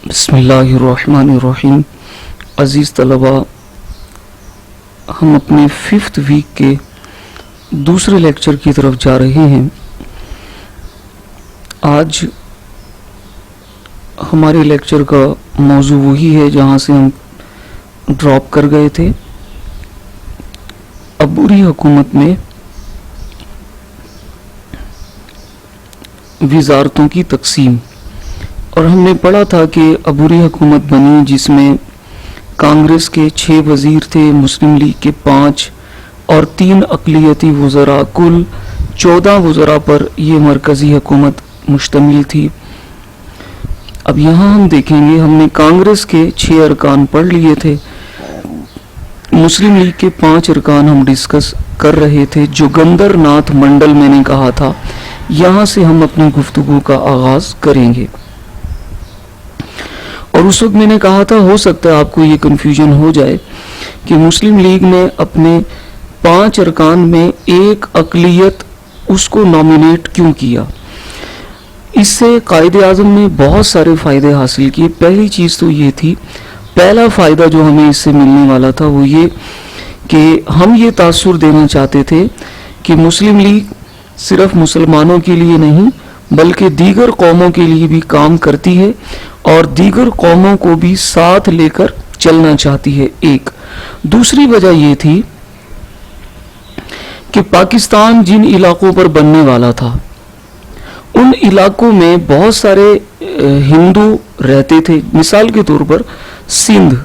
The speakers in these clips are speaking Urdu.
بسم اللہ الرحمن الرحیم. عزیز طلبہ، ہم اپنے 5th ویک کے دوسرے لیکچر کی طرف جا رہے ہیں. آج ہمارے لیکچر کا موضوع وہی ہے جہاں سے ہم ڈراپ کر گئے تھے. عبوری حکومت میں وزارتوں کی تقسیم، اور ہم نے پڑھا تھا کہ عبوری حکومت بنی جس میں کانگریس کے 6 وزیر تھے، مسلم لیگ کے 5 اور 3 اقلیتی وزراء، کل 14 وزراء پر یہ مرکزی حکومت مشتمل تھی. اب یہاں ہم دیکھیں گے، ہم نے کانگریس کے 6 ارکان پڑھ لیے تھے، مسلم لیگ کے 5 ارکان ہم ڈسکس کر رہے تھے. جوگندر ناتھ منڈل میں نے کہا تھا، یہاں سے ہم اپنی گفتگو کا آغاز کریں گے. اور اس وقت میں نے کہا تھا ہو سکتا ہے آپ کو یہ کنفیوژن ہو جائے کہ مسلم لیگ نے اپنے 5 ارکان میں ایک اقلیت اس کو نامینیٹ کیوں کیا. اس سے قائد اعظم نے بہت سارے فائدے حاصل کیے. پہلی چیز تو یہ تھی، پہلا فائدہ جو ہمیں اس سے ملنے والا تھا وہ یہ کہ ہم یہ تاثر دینا چاہتے تھے کہ مسلم لیگ صرف مسلمانوں کے لیے نہیں بلکہ دیگر قوموں کے لیے بھی کام کرتی ہے اور دیگر قوموں کو بھی ساتھ لے کر چلنا چاہتی ہے. ایک دوسری وجہ یہ تھی کہ پاکستان جن علاقوں پر بننے والا تھا ان علاقوں میں بہت سارے ہندو رہتے تھے. مثال کے طور پر سندھ،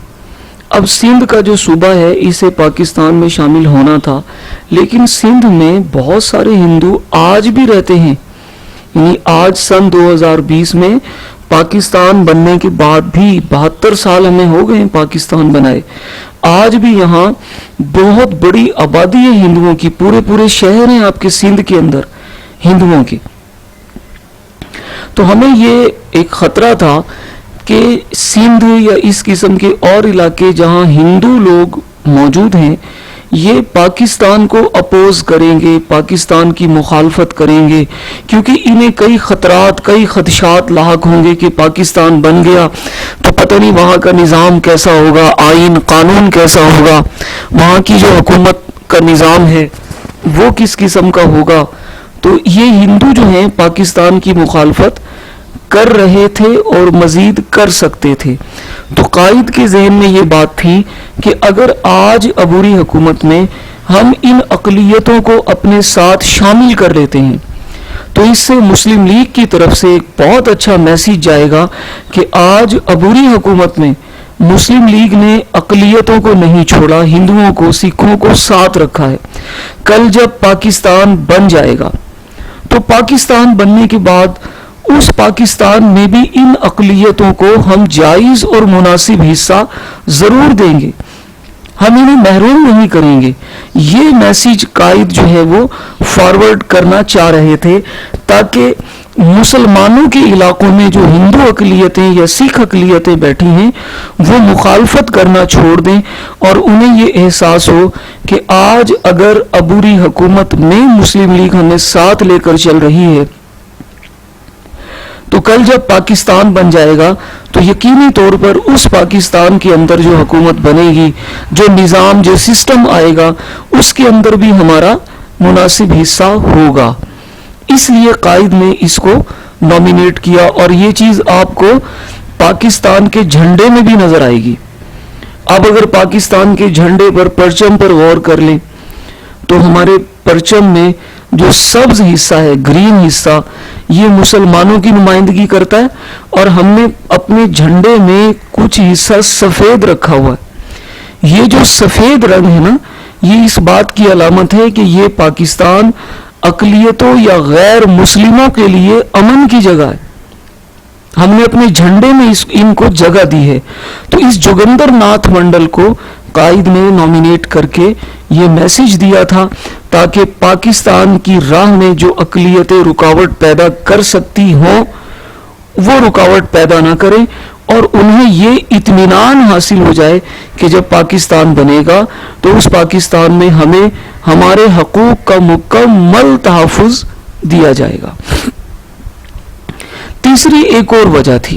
اب سندھ کا جو صوبہ ہے اسے پاکستان میں شامل ہونا تھا، لیکن سندھ میں بہت سارے ہندو آج بھی رہتے ہیں. یعنی آج سن 2020 میں پاکستان بننے کے بعد بھی 72 سال ہمیں ہو گئے ہیں پاکستان بنائے، آج بھی یہاں بہت بڑی آبادی ہے ہندوؤں کی. پورے شہر ہیں آپ کے سندھ کے اندر ہندوؤں کے. تو ہمیں یہ ایک خطرہ تھا کہ سندھ یا اس قسم کے اور علاقے جہاں ہندو لوگ موجود ہیں یہ پاکستان کو اپوز کریں گے، پاکستان کی مخالفت کریں گے، کیونکہ انہیں کئی خطرات، کئی خدشات لاحق ہوں گے کہ پاکستان بن گیا تو پتہ نہیں وہاں کا نظام کیسا ہوگا، آئین قانون کیسا ہوگا، وہاں کی جو حکومت کا نظام ہے وہ کس قسم کا ہوگا. تو یہ ہندو جو ہیں پاکستان کی مخالفت کر رہے تھے اور مزید کر سکتے تھے. تو قائد کے ذہن میں یہ بات تھی کہ اگر آج عبوری حکومت میں ہم ان اقلیتوں کو اپنے ساتھ شامل کر لیتے ہیں تو اس سے مسلم لیگ کی طرف سے ایک بہت اچھا میسیج جائے گا کہ آج عبوری حکومت میں مسلم لیگ نے اقلیتوں کو نہیں چھوڑا، ہندوؤں کو، سکھوں کو ساتھ رکھا ہے. کل جب پاکستان بن جائے گا تو پاکستان بننے کے بعد اس پاکستان میں بھی ان اقلیتوں کو ہم جائز اور مناسب حصہ ضرور دیں گے، ہم انہیں محروم نہیں کریں گے. یہ میسیج قائد جو ہے وہ فارورڈ کرنا چاہ رہے تھے تاکہ مسلمانوں کے علاقوں میں جو ہندو اقلیتیں یا سکھ اقلیتیں بیٹھی ہیں وہ مخالفت کرنا چھوڑ دیں اور انہیں یہ احساس ہو کہ آج اگر عبوری حکومت میں مسلم لیگ ہمیں ساتھ لے کر چل رہی ہے تو کل جب پاکستان بن جائے گا تو یقینی طور پر اس پاکستان کے اندر جو حکومت بنے گی، جو نظام، جو سسٹم آئے گا اس کے اندر بھی ہمارا مناسب حصہ ہوگا. اس لیے قائد نے اس کو نامینیٹ کیا اور یہ چیز آپ کو پاکستان کے جھنڈے میں بھی نظر آئے گی. اب اگر پاکستان کے جھنڈے پر، پرچم پر غور کر لیں تو ہمارے پرچم میں جو سبز حصہ ہے، گرین حصہ، یہ مسلمانوں کی نمائندگی کرتا ہے اور ہم نے اپنے جھنڈے میں کچھ حصہ سفید رکھا ہوا ہے. یہ جو سفید رنگ ہے نا، یہ اس بات کی علامت ہے کہ یہ پاکستان اقلیتوں یا غیر مسلموں کے لیے امن کی جگہ ہے. ہم نے اپنے جھنڈے میں ان کو جگہ دی ہے. تو اس جوگندر ناتھ منڈل کو قائد نے نامینیٹ کر کے یہ میسیج دیا تھا تاکہ پاکستان کی راہ میں جو اقلیتیں رکاوٹ پیدا کر سکتی ہوں وہ رکاوٹ پیدا نہ کریں اور انہیں یہ اطمینان حاصل ہو جائے کہ جب پاکستان بنے گا تو اس پاکستان میں ہمیں ہمارے حقوق کا مکمل تحفظ دیا جائے گا. تیسری ایک اور وجہ تھی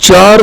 4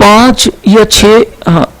5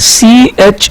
C.H.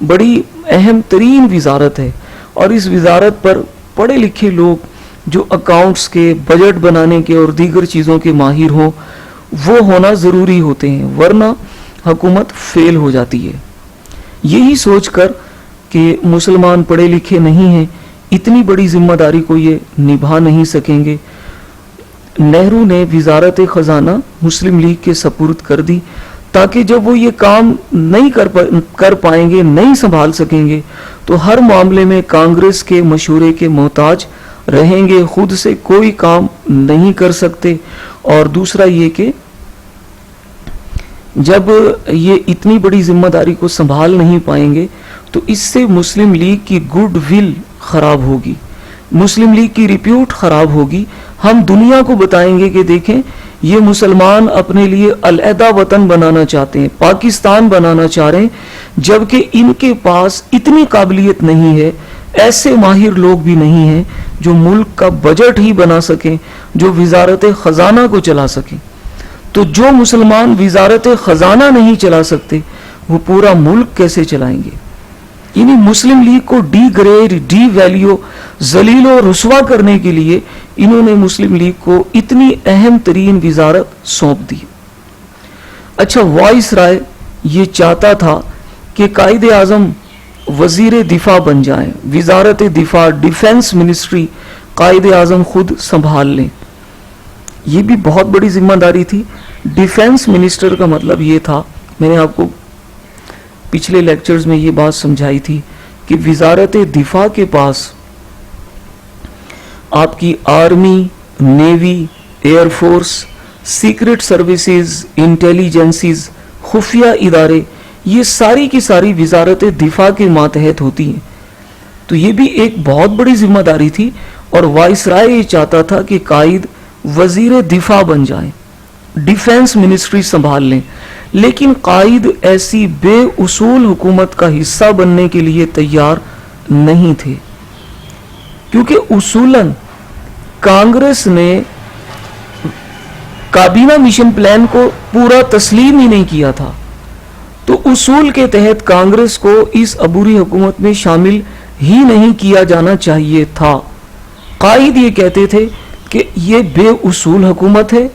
بڑی اہم ترین وزارت ہے، اور اس وزارت پر پڑھے لکھے لوگ جو اکاؤنٹس کے، بجٹ بنانے کے اور دیگر چیزوں کے ماہر ہوں وہ ہونا ضروری ہوتے ہیں، ورنہ حکومت فیل ہو جاتی ہے۔ یہی سوچ کر کہ مسلمان پڑھے لکھے نہیں ہیں، اتنی بڑی ذمہ داری کو یہ نبھا نہیں سکیں گے، نہرو نے وزارت خزانہ مسلم لیگ کے سپرد کر دی، تاکہ جب وہ یہ کام نہیں کر پائیں گے، نہیں سنبھال سکیں گے، تو ہر معاملے میں کانگریس کے مشورے کے محتاج رہیں گے، خود سے کوئی کام نہیں کر سکتے۔ اور دوسرا یہ کہ جب یہ اتنی بڑی ذمہ داری کو سنبھال نہیں پائیں گے تو اس سے مسلم لیگ کی گڈ ول خراب ہوگی، مسلم لیگ کی ریپیوٹ خراب ہوگی۔ ہم دنیا کو بتائیں گے کہ دیکھیں یہ مسلمان اپنے لیے علیحدہ وطن بنانا چاہتے ہیں، پاکستان بنانا چاہ رہے ہیں، جبکہ ان کے پاس اتنی قابلیت نہیں ہے، ایسے ماہر لوگ بھی نہیں ہیں جو ملک کا بجٹ ہی بنا سکیں، جو وزارت خزانہ کو چلا سکیں۔ تو جو مسلمان وزارت خزانہ نہیں چلا سکتے وہ پورا ملک کیسے چلائیں گے؟ یعنی مسلم لیگ کو ڈی گریڈ، ڈی ویلیو، ذلیل و رسوا کرنے کے لیے انہوں نے مسلم لیگ کو اتنی اہم ترین وزارت سونپ دی۔ اچھا، وائس رائے یہ چاہتا تھا کہ قائد اعظم وزیر دفاع بن جائیں، وزارت دفاع، ڈیفنس منسٹری قائد اعظم خود سنبھال لیں۔ یہ بھی بہت بڑی ذمہ داری تھی۔ ڈیفنس منسٹر کا مطلب یہ تھا، میں نے آپ کو پچھلے لیکچرز میں یہ بات سمجھائی تھی کہ وزارت دفاع کے پاس آپ کی army, navy, air force, secret services, intelligences, خفیہ ادارے، یہ ساری کی ساری وزارت دفاع کے ماتحت ہوتی ہیں۔ تو یہ بھی ایک بہت بڑی ذمہ داری تھی، اور وائس رائے یہ چاہتا تھا کہ قائد وزیر دفاع بن جائیں، ڈیفنس منسٹری سنبھال لیں، لیکن قائد ایسی بے اصول حکومت کا حصہ بننے کے لیے تیار نہیں تھے، کیونکہ اصولاً کانگریس نے کابینہ مشن پلان کو پورا تسلیم ہی نہیں کیا تھا، تو اصول کے تحت کانگریس کو اس عبوری حکومت میں شامل ہی نہیں کیا جانا چاہیے تھا۔ قائد یہ کہتے تھے کہ یہ بے اصول حکومت ہے،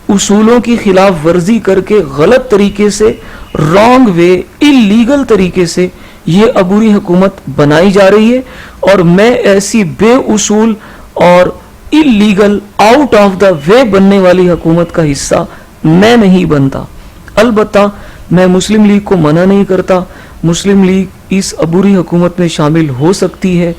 اصولوں کی خلاف ورزی کر کے غلط طریقے سے، رانگ وے، اللیگل طریقے سے یہ عبوری حکومت بنائی جا رہی ہے، اور میں ایسی بے اصول اور اللیگل، آؤٹ آف دا وے بننے والی حکومت کا حصہ میں نہیں بنتا۔ البتہ میں مسلم لیگ کو منع نہیں کرتا، مسلم لیگ اس عبوری حکومت میں شامل ہو سکتی ہے،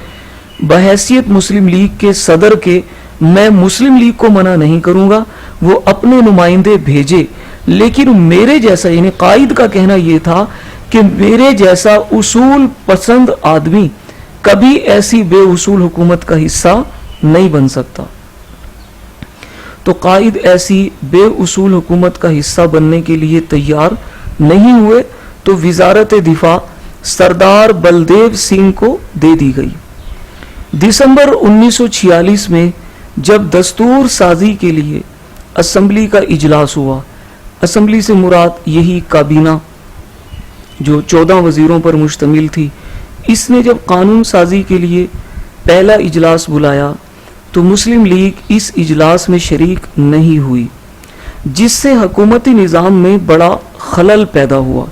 بحیثیت مسلم لیگ کے صدر کے میں مسلم لیگ کو منع نہیں کروں گا، وہ اپنے نمائندے بھیجے، لیکن میرے جیسا، یعنی قائد کا کہنا یہ تھا کہ میرے جیسا اصول پسند آدمی کبھی ایسی بے اصول حکومت کا حصہ نہیں بن سکتا۔ تو قائد ایسی بے اصول حکومت کا حصہ بننے کے لیے تیار نہیں ہوئے، تو وزارت دفاع سردار بلدیو سنگھ کو دے دی گئی۔ دسمبر 1946 میں جب دستور سازی کے لیے اسمبلی کا اجلاس ہوا، اسمبلی سے مراد یہی کابینہ جو 14 وزیروں پر مشتمل تھی، اس نے جب قانون سازی کے لیے پہلا اجلاس بلایا تو مسلم لیگ اس اجلاس میں شریک نہیں ہوئی، جس سے حکومتی نظام میں بڑا خلل پیدا ہوا۔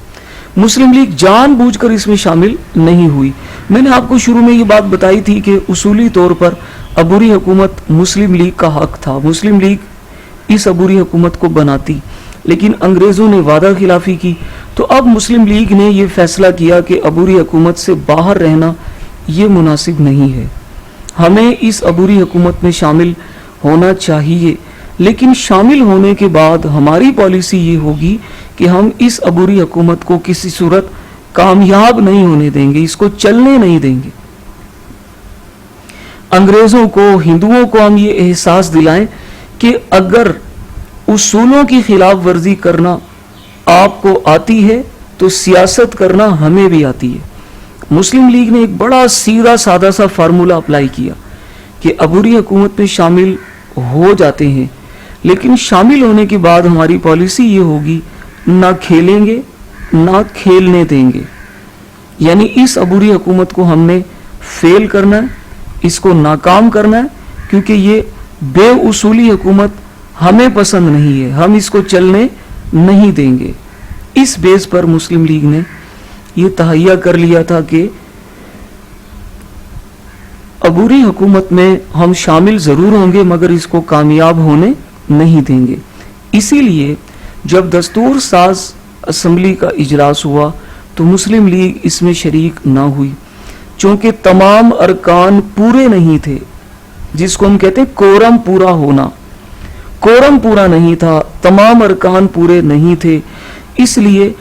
مسلم لیگ جان بوجھ کر اس میں شامل نہیں ہوئی۔ میں نے آپ کو شروع میں یہ بات بتائی تھی کہ اصولی طور پر عبوری حکومت مسلم لیگ کا حق تھا، مسلم لیگ اس عبوری حکومت کو بناتی، لیکن انگریزوں نے وعدہ خلافی کی، تو اب مسلم لیگ نے یہ فیصلہ کیا کہ عبوری حکومت سے باہر رہنا یہ مناسب نہیں ہے، ہمیں اس عبوری حکومت میں شامل ہونا چاہیے، لیکن شامل ہونے کے بعد ہماری پالیسی یہ ہوگی کہ ہم اس عبوری حکومت کو کسی صورت کامیاب نہیں ہونے دیں گے، اس کو چلنے نہیں دیں گے۔ انگریزوں کو، ہندوؤں کو ہم یہ احساس دلائیں کہ اگر اصولوں کی خلاف ورزی کرنا آپ کو آتی ہے تو سیاست کرنا ہمیں بھی آتی ہے۔ مسلم لیگ نے ایک بڑا سیدھا سادہ سا فارمولہ اپلائی کیا کہ عبوری حکومت میں شامل ہو جاتے ہیں، لیکن شامل ہونے کے بعد ہماری پالیسی یہ ہوگی نہ کھیلیں گے نہ کھیلنے دیں گے۔ یعنی اس عبوری حکومت کو ہم نے فیل کرنا ہے, اس کو ناکام کرنا ہے, کیونکہ یہ بے اصولی حکومت ہمیں پسند نہیں ہے, ہم اس کو چلنے نہیں دیں گے. اس بیس پر مسلم لیگ نے یہ تہیہ کر لیا تھا کہ عبوری حکومت میں ہم شامل ضرور ہوں گے مگر اس کو کامیاب ہونے نہیں دیں گے. اسی لیے جب دستور ساز اسمبلی کا اجلاس ہوا تو مسلم لیگ اس میں شریک نہ ہوئی, چونکہ تمام ارکان پورے نہیں تھے, جس کو ہم کہتے ہیں کورم پورا ہونا. کورم پورا نہیں تھا, تمام ارکان پورے نہیں تھے, اس لیے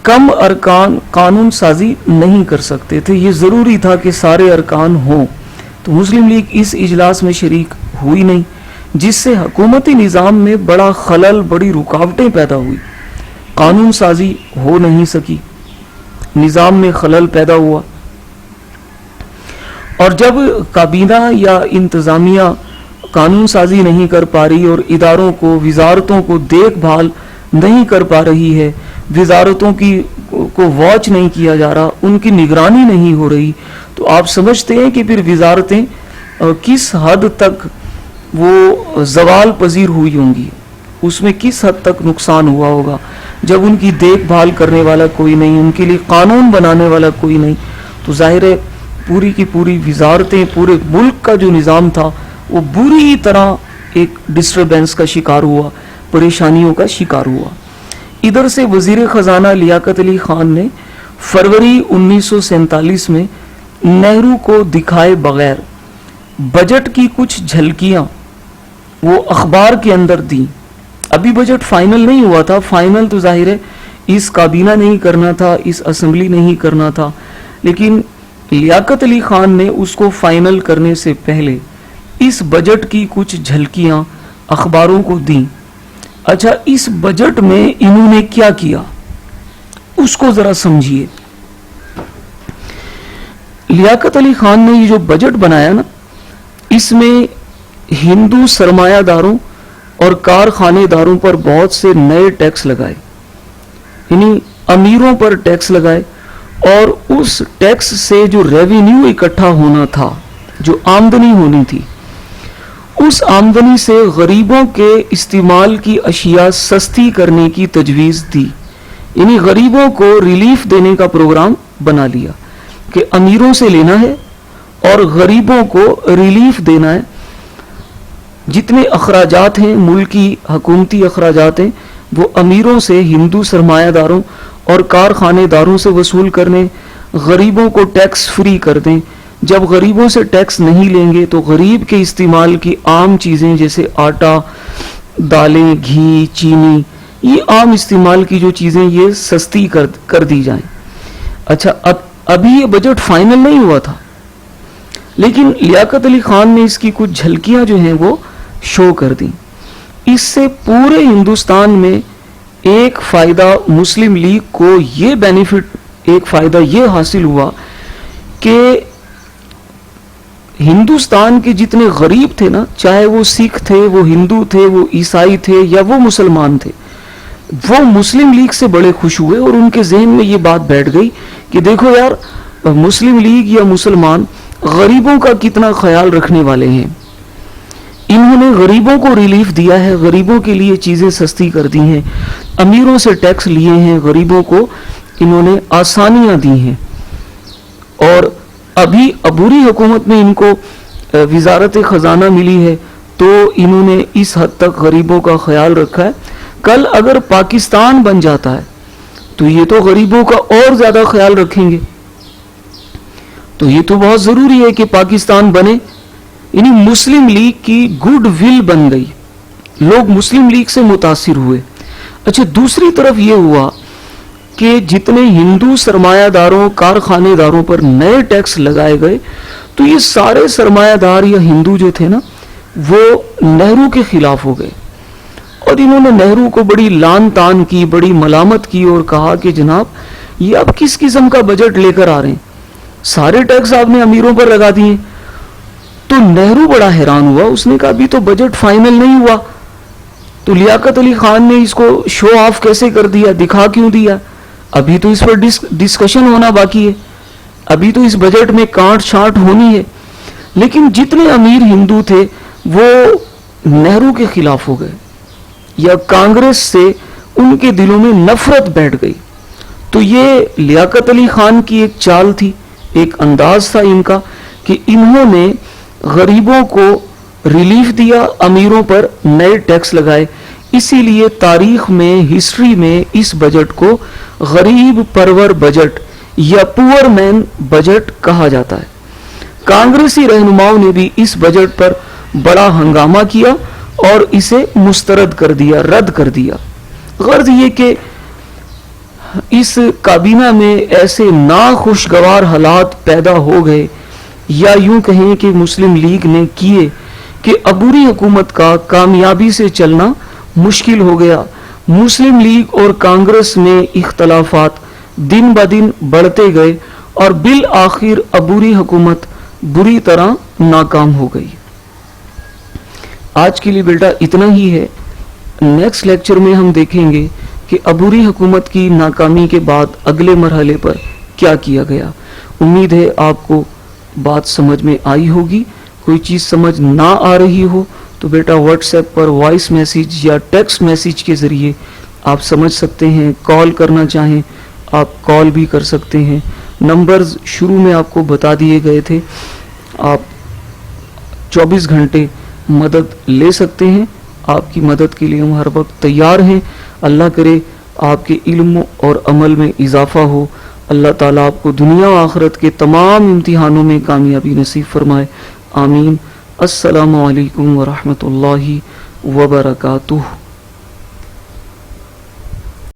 کم ارکان قانون سازی نہیں کر سکتے تھے. یہ ضروری تھا کہ سارے ارکان ہوں. تو مسلم لیگ اس اجلاس میں شریک ہوئی نہیں, جس سے حکومتی نظام میں بڑا خلل, بڑی رکاوٹیں پیدا ہوئی. قانون سازی ہو نہیں سکی, نظام میں خلل پیدا ہوا. اور جب کابینہ یا انتظامیہ قانون سازی نہیں کر پا رہی اور اداروں کو, وزارتوں کو دیکھ بھال نہیں کر پا رہی ہے, وزارتوں کو واچ نہیں کیا جا رہا, ان کی نگرانی نہیں ہو رہی, تو آپ سمجھتے ہیں کہ پھر وزارتیں کس حد تک وہ زوال پذیر ہوئی ہوں گی, اس میں کس حد تک نقصان ہوا ہوگا. جب ان کی دیکھ بھال کرنے والا کوئی نہیں, ان کے لیے قانون بنانے والا کوئی نہیں, تو ظاہر ہے پوری کی پوری وزارتیں, پورے ملک کا جو نظام تھا وہ بری طرح ایک ڈسٹربینس کا شکار ہوا, پریشانیوں کا شکار ہوا. ادھر سے وزیر خزانہ لیاقت علی خان نے فروری 1947 میں نہرو کو دکھائے بغیر بجٹ کی کچھ جھلکیاں وہ اخبار کے اندر دیں. ابھی بجٹ فائنل نہیں ہوا تھا, فائنل تو ظاہر ہے اس کابینہ نہیں کرنا تھا, اس اسمبلی نہیں کرنا تھا, لیکن لیاقت علی خان نے اس کو فائنل کرنے سے پہلے اس بجٹ کی کچھ جھلکیاں اخباروں کو دیں. اچھا, اس بجٹ میں انہوں نے کیا کیا اس کو ذرا سمجھیے. لیاقت علی خان نے یہ جو بجٹ بنایا نا, اس میں ہندو سرمایہ داروں اور کارخانے داروں پر بہت سے نئے ٹیکس لگائے, یعنی امیروں پر ٹیکس لگائے, اور اس ٹیکس سے جو ریونیو اکٹھا ہونا تھا, جو آمدنی ہونی تھی, اس آمدنی سے غریبوں کے استعمال کی اشیاء سستی کرنے کی تجویز دی. یعنی غریبوں کو ریلیف دینے کا پروگرام بنا لیا کہ امیروں سے لینا ہے اور غریبوں کو ریلیف دینا ہے. جتنے اخراجات ہیں, ملکی حکومتی اخراجات ہیں, وہ امیروں سے, ہندو سرمایہ داروں اور کارخانے داروں سے وصول کرنے, غریبوں کو ٹیکس فری کر دیں. جب غریبوں سے ٹیکس نہیں لیں گے تو غریب کے استعمال کی عام چیزیں جیسے آٹا, دالیں, گھی, چینی, یہ عام استعمال کی جو چیزیں یہ سستی کر دی جائیں. اچھا, ابھی یہ بجٹ فائنل نہیں ہوا تھا, لیکن لیاقت علی خان نے اس کی کچھ جھلکیاں جو ہیں وہ شو کر دیں. اس سے پورے ہندوستان میں ایک فائدہ مسلم لیگ کو, یہ بینیفٹ, ایک فائدہ یہ حاصل ہوا کہ ہندوستان کے جتنے غریب تھے نا, چاہے وہ سکھ تھے, وہ ہندو تھے, وہ عیسائی تھے یا وہ مسلمان تھے, وہ مسلم لیگ سے بڑے خوش ہوئے اور ان کے ذہن میں یہ بات بیٹھ گئی کہ دیکھو یار, مسلم لیگ یا مسلمان غریبوں کا کتنا خیال رکھنے والے ہیں. انہوں نے غریبوں کو ریلیف دیا ہے, غریبوں کے لیے چیزیں سستی کر دی ہیں, امیروں سے ٹیکس لیے ہیں, غریبوں کو انہوں نے آسانیاں دی ہیں. اور ابھی عبوری حکومت میں ان کو وزارت خزانہ ملی ہے تو انہوں نے اس حد تک غریبوں کا خیال رکھا ہے. کل اگر پاکستان بن جاتا ہے تو یہ تو غریبوں کا اور زیادہ خیال رکھیں گے. تو یہ تو بہت ضروری ہے کہ پاکستان بنے. یعنی مسلم لیگ کی گڈ ول بن گئی, لوگ مسلم لیگ سے متاثر ہوئے. اچھا, دوسری طرف یہ ہوا کہ جتنے ہندو سرمایہ داروں, کارخانے داروں پر نئے ٹیکس لگائے گئے, تو یہ سارے سرمایہ دار یا ہندو جو تھے نا, وہ نہرو کے خلاف ہو گئے اور انہوں نے نہرو کو بڑی لان تان کی, بڑی ملامت کی اور کہا کہ جناب یہ آپ کس قسم کا بجٹ لے کر آ رہے ہیں, سارے ٹیکس آپ نے امیروں پر لگا دیے. تو نہرو بڑا حیران ہوا, اس نے کہا ابھی تو بجٹ فائنل نہیں ہوا, تو لیاقت علی خان نے اس کو شو آف کیسے کر دیا, دکھا کیوں دیا, ابھی تو اس پر ڈسکشن ہونا باقی ہے, ابھی تو اس بجٹ میں کاٹ چھانٹ ہونی ہے. لیکن جتنے امیر ہندو تھے وہ نہرو کے خلاف ہو گئے, یا کانگریس سے ان کے دلوں میں نفرت بیٹھ گئی. تو یہ لیاقت علی خان کی ایک چال تھی, ایک انداز تھا ان کا, کہ انہوں نے غریبوں کو ریلیف دیا, امیروں پر نئے ٹیکس لگائے. اسی لیے تاریخ میں, ہسٹری میں اس بجٹ کو غریب پرور بجٹ یا پور مین بجٹ کہا جاتا ہے. کانگریسی رہنماؤں نے بھی اس بجٹ پر بڑا ہنگامہ کیا اور اسے مسترد کر دیا, رد کر دیا. غرض یہ کہ اس کابینہ میں ایسے ناخوشگوار حالات پیدا ہو گئے, یا یوں کہیں کہ مسلم لیگ نے کیے, کہ عبوری حکومت کا کامیابی سے چلنا مشکل ہو گیا. مسلم لیگ اور کانگریس میں اختلافات دن بدن بڑھتے گئے اور بالآخر عبوری حکومت بری طرح ناکام ہو گئی. آج کے لیے بیٹا اتنا ہی ہے. نیکسٹ لیکچر میں ہم دیکھیں گے کہ عبوری حکومت کی ناکامی کے بعد اگلے مرحلے پر کیا کیا گیا. امید ہے آپ کو بات سمجھ میں آئی ہوگی. کوئی چیز سمجھ نہ آ رہی ہو تو بیٹا واٹس ایپ پر وائس میسیج یا ٹیکسٹ میسیج کے ذریعے آپ سمجھ سکتے ہیں. کال کرنا چاہیں آپ کال بھی کر سکتے ہیں. نمبرز شروع میں آپ کو بتا دیے گئے تھے. آپ 24 گھنٹے مدد لے سکتے ہیں. آپ کی مدد کے لیے ہم ہر وقت تیار ہیں. اللہ کرے آپ کے علم اور عمل میں اضافہ ہو. اللہ تعالیٰ آپ کو دنیا و آخرت کے تمام امتحانوں میں کامیابی نصیب فرمائے. آمین. السلام علیکم ورحمۃ اللہ وبرکاتہ.